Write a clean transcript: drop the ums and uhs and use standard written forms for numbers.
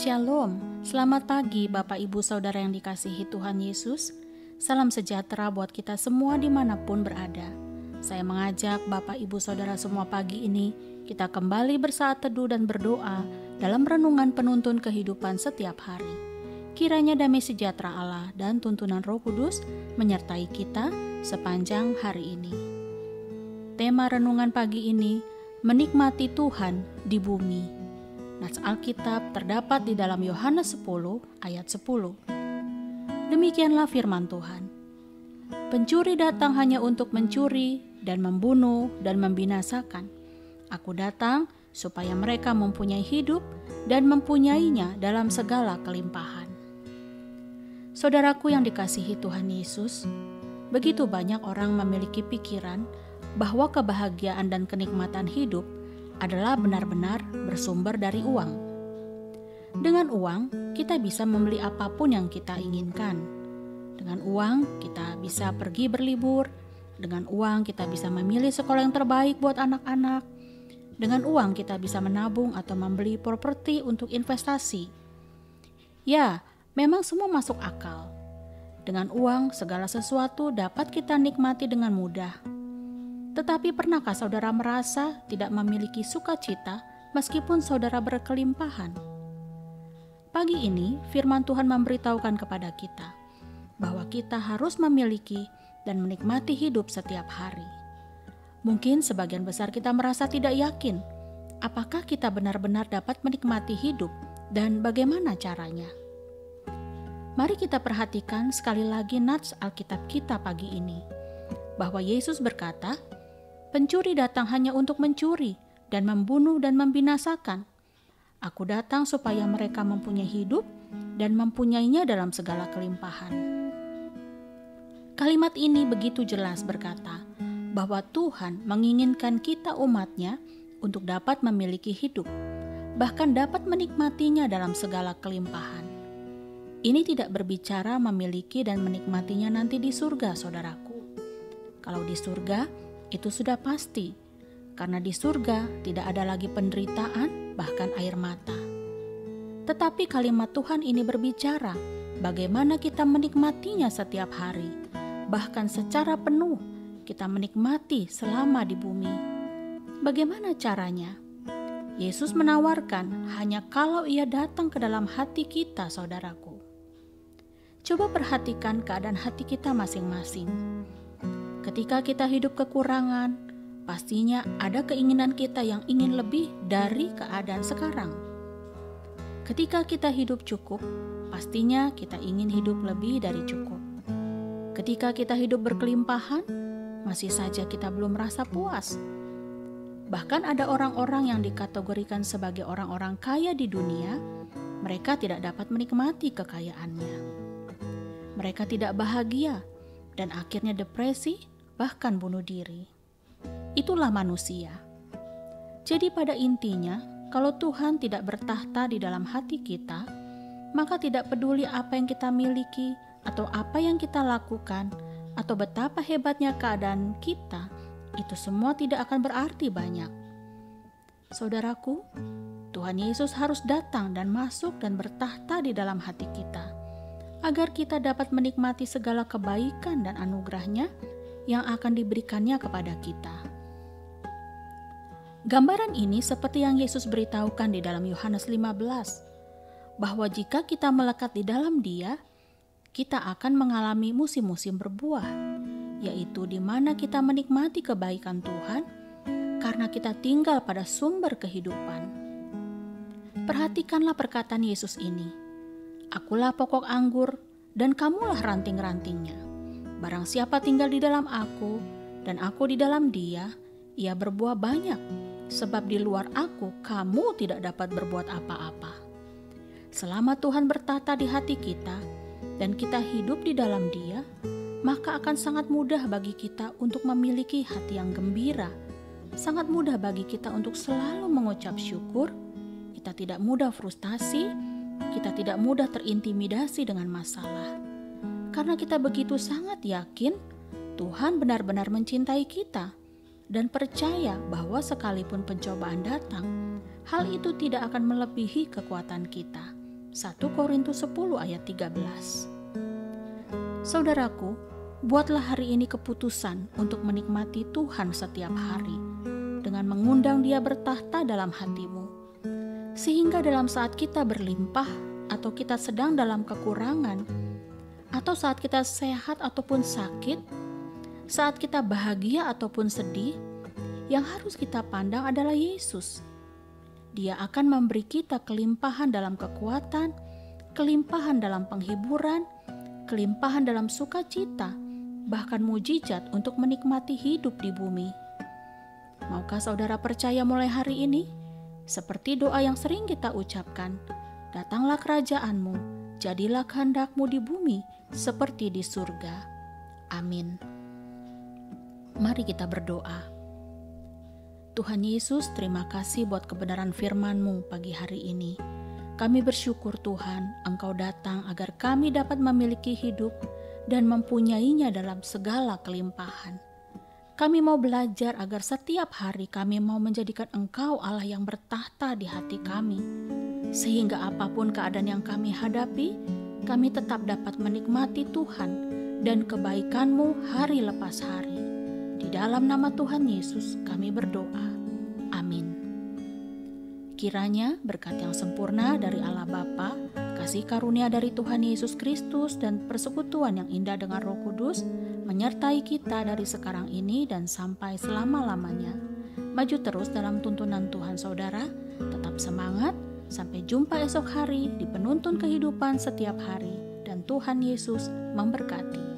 Shalom, selamat pagi Bapak Ibu Saudara yang dikasihi Tuhan Yesus. Salam sejahtera buat kita semua dimanapun berada. Saya mengajak Bapak Ibu Saudara semua pagi ini, kita kembali bersaat teduh dan berdoa dalam renungan penuntun kehidupan setiap hari. Kiranya damai sejahtera Allah dan tuntunan Roh Kudus menyertai kita sepanjang hari ini. Tema renungan pagi ini, menikmati Tuhan di bumi. Nats Alkitab terdapat di dalam Yohanes 10 ayat 10. Demikianlah firman Tuhan. Pencuri datang hanya untuk mencuri dan membunuh dan membinasakan. Aku datang supaya mereka mempunyai hidup dan mempunyainya dalam segala kelimpahan. Saudaraku yang dikasihi Tuhan Yesus, begitu banyak orang memiliki pikiran bahwa kebahagiaan dan kenikmatan hidup adalah benar-benar bersumber dari uang. Dengan uang, kita bisa membeli apapun yang kita inginkan. Dengan uang, kita bisa pergi berlibur. Dengan uang, kita bisa memilih sekolah yang terbaik buat anak-anak. Dengan uang, kita bisa menabung atau membeli properti untuk investasi. Ya, memang semua masuk akal. Dengan uang, segala sesuatu dapat kita nikmati dengan mudah. Tetapi pernahkah saudara merasa tidak memiliki sukacita meskipun saudara berkelimpahan? Pagi ini firman Tuhan memberitahukan kepada kita bahwa kita harus memiliki dan menikmati hidup setiap hari. Mungkin sebagian besar kita merasa tidak yakin apakah kita benar-benar dapat menikmati hidup dan bagaimana caranya. Mari kita perhatikan sekali lagi nats Alkitab kita pagi ini, bahwa Yesus berkata, pencuri datang hanya untuk mencuri dan membunuh dan membinasakan. Aku datang supaya mereka mempunyai hidup dan mempunyainya dalam segala kelimpahan. Kalimat ini begitu jelas berkata bahwa Tuhan menginginkan kita umatnya untuk dapat memiliki hidup, bahkan dapat menikmatinya dalam segala kelimpahan. Ini tidak berbicara memiliki dan menikmatinya nanti di surga, saudaraku. Kalau di surga, itu sudah pasti, karena di surga tidak ada lagi penderitaan, bahkan air mata. Tetapi kalimat Tuhan ini berbicara bagaimana kita menikmatinya setiap hari, bahkan secara penuh kita menikmati selama di bumi. Bagaimana caranya? Yesus menawarkan hanya kalau Ia datang ke dalam hati kita, saudaraku. Coba perhatikan keadaan hati kita masing-masing. Ketika kita hidup kekurangan, pastinya ada keinginan kita yang ingin lebih dari keadaan sekarang. Ketika kita hidup cukup, pastinya kita ingin hidup lebih dari cukup. Ketika kita hidup berkelimpahan, masih saja kita belum merasa puas. Bahkan ada orang-orang yang dikategorikan sebagai orang-orang kaya di dunia, mereka tidak dapat menikmati kekayaannya. Mereka tidak bahagia dan akhirnya depresi, bahkan bunuh diri. Itulah manusia. Jadi pada intinya, kalau Tuhan tidak bertahta di dalam hati kita, maka tidak peduli apa yang kita miliki atau apa yang kita lakukan atau betapa hebatnya keadaan kita, itu semua tidak akan berarti banyak. Saudaraku, Tuhan Yesus harus datang dan masuk dan bertahta di dalam hati kita, agar kita dapat menikmati segala kebaikan dan anugerah-Nya yang akan diberikannya kepada kita. Gambaran ini seperti yang Yesus beritahukan di dalam Yohanes 15, bahwa jika kita melekat di dalam Dia, kita akan mengalami musim-musim berbuah, yaitu di mana kita menikmati kebaikan Tuhan karena kita tinggal pada sumber kehidupan. Perhatikanlah perkataan Yesus ini, Akulah pokok anggur dan kamulah ranting-rantingnya. Barang siapa tinggal di dalam aku dan aku di dalam dia, ia berbuah banyak, sebab di luar aku kamu tidak dapat berbuat apa-apa. Selama Tuhan bertata di hati kita dan kita hidup di dalam Dia, maka akan sangat mudah bagi kita untuk memiliki hati yang gembira. Sangat mudah bagi kita untuk selalu mengucap syukur. Kita tidak mudah frustasi, kita tidak mudah terintimidasi dengan masalah. Karena kita begitu sangat yakin Tuhan benar-benar mencintai kita dan percaya bahwa sekalipun pencobaan datang, hal itu tidak akan melebihi kekuatan kita, 1 Korintus 10 ayat 13. Saudaraku, buatlah hari ini keputusan untuk menikmati Tuhan setiap hari dengan mengundang Dia bertahta dalam hatimu. Sehingga dalam saat kita berlimpah atau kita sedang dalam kekurangan, atau saat kita sehat ataupun sakit, saat kita bahagia ataupun sedih, yang harus kita pandang adalah Yesus. Dia akan memberi kita kelimpahan dalam kekuatan, kelimpahan dalam penghiburan, kelimpahan dalam sukacita, bahkan mujizat untuk menikmati hidup di bumi. Maukah saudara percaya mulai hari ini? Seperti doa yang sering kita ucapkan, datanglah kerajaanmu, jadilah kehendakmu di bumi seperti di surga. Amin. Mari kita berdoa. Tuhan Yesus, terima kasih buat kebenaran firman-Mu pagi hari ini. Kami bersyukur Tuhan, Engkau datang agar kami dapat memiliki hidup dan mempunyainya dalam segala kelimpahan. Kami mau belajar agar setiap hari kami mau menjadikan Engkau Allah yang bertahta di hati kami. Sehingga apapun keadaan yang kami hadapi, kami tetap dapat menikmati Tuhan dan kebaikan-Mu hari lepas hari. Di dalam nama Tuhan Yesus kami berdoa. Amin. Kiranya berkat yang sempurna dari Allah Bapa, kasih karunia dari Tuhan Yesus Kristus, dan persekutuan yang indah dengan Roh Kudus menyertai kita dari sekarang ini dan sampai selama-lamanya. Maju terus dalam tuntunan Tuhan saudara, tetap semangat, sampai jumpa esok hari di penuntun kehidupan setiap hari, dan Tuhan Yesus memberkati.